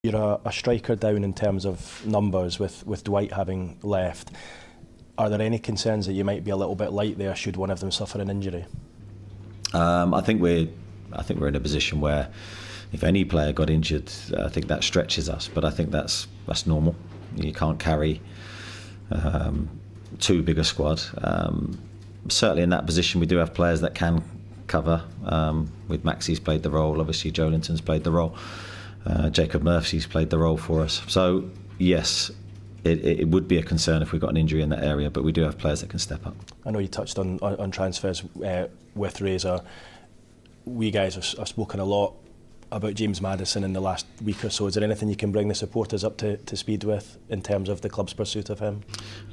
You're a striker down in terms of numbers with Dwight having left. Are there any concerns that you might be a little bit light there should one of them suffer an injury? I think we're in a position where if any player got injured, I think that stretches us. But I think that's normal. You can't carry too big a squad. Certainly in that position, we do have players that can cover. With Maxi's played the role. Obviously, Joelinton's played the role. Jacob Murphy's played the role for us. So yes, it would be a concern if we got an injury in that area, but we do have players that can step up. I know you touched on transfers with Razor. We guys have spoken a lot about James Maddison in the last week or so. Is there anything you can bring the supporters up to speed with in terms of the club's pursuit of him?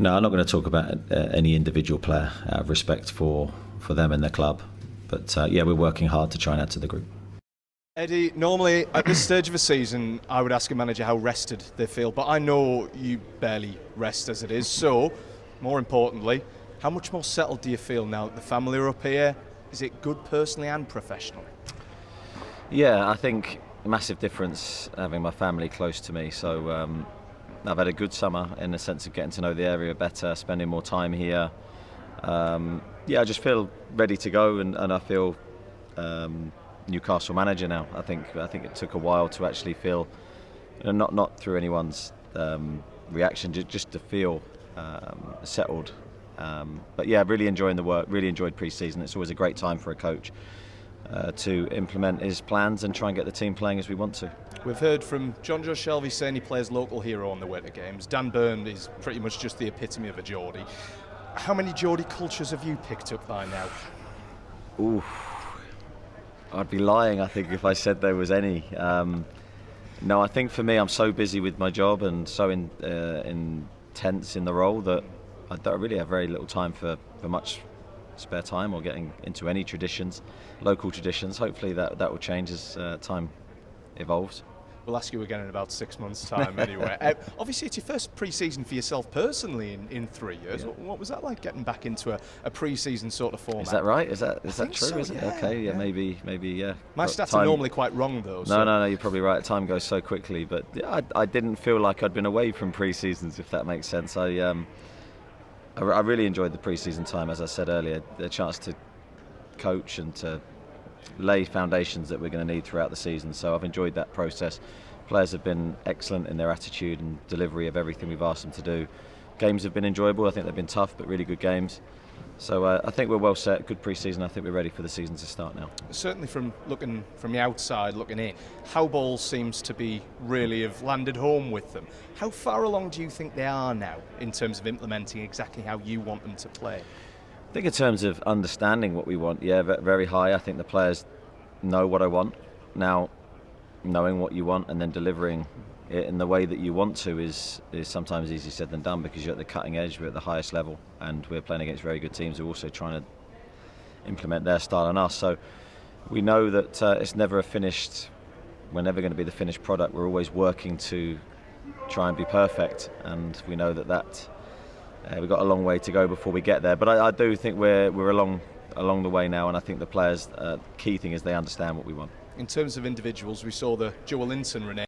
No, I'm not going to talk about any individual player out of respect for them and their club. But yeah, we're working hard to try and add to the group. Eddie, normally at this stage of a season, I would ask a manager how rested they feel, but I know you barely rest as it is. So, more importantly, how much more settled do you feel now that the family are up here? Is it good personally and professionally? Yeah, I think a massive difference having my family close to me. So I've had a good summer in the sense of getting to know the area better, spending more time here. Yeah, I just feel ready to go, and I feel Newcastle manager now. I think it took a while to actually feel, not through anyone's reaction, just to feel settled. But yeah, really enjoying the work. Really enjoyed pre-season. It's always a great time for a coach to implement his plans and try and get the team playing as we want to. We've heard from John Joe Shelby saying he plays local hero on the way to games. Dan Burn is pretty much just the epitome of a Geordie. How many Geordie cultures have you picked up by now? Ooh, I'd be lying, I think, if I said there was any. No, I think for me, I'm so busy with my job and so intense in the role that I really have very little time for much spare time or getting into any traditions, local traditions. Hopefully that will change as time evolves. We'll ask you again in about 6 months' time anyway. Obviously, it's your first pre-season for yourself personally in 3 years. Yeah. What was that like, getting back into a pre-season sort of format? Is that right? Is that true? So, is it? Yeah, okay, yeah, maybe, yeah. My stats are normally quite wrong, though. No, you're probably right. Time goes so quickly, but yeah, I didn't feel like I'd been away from pre-seasons, if that makes sense. I really enjoyed the pre-season time, as I said earlier, the chance to coach and to lay foundations that we're going to need throughout the season. So I've enjoyed that process. Players have been excellent in their attitude and delivery of everything we've asked them to do. Games have been enjoyable. I think they've been tough, but really good games. So I think we're well set, good pre-season. I think we're ready for the season to start now. Certainly from the outside, looking in, Howe ball seems to be really have landed home with them. How far along do you think they are now in terms of implementing exactly how you want them to play? I think in terms of understanding what we want, yeah, very high. I think the players know what I want. Now, knowing what you want and then delivering it in the way that you want to is sometimes easier said than done, because you're at the cutting edge, we're at the highest level, and we're playing against very good teams who are also trying to implement their style on us. So we know that it's never we're never going to be the finished product. We're always working to try and be perfect, and we know that we've got a long way to go before we get there. But I do think we're along the way now, and I think the players, key thing is they understand what we want. In terms of individuals, we saw the Joelinton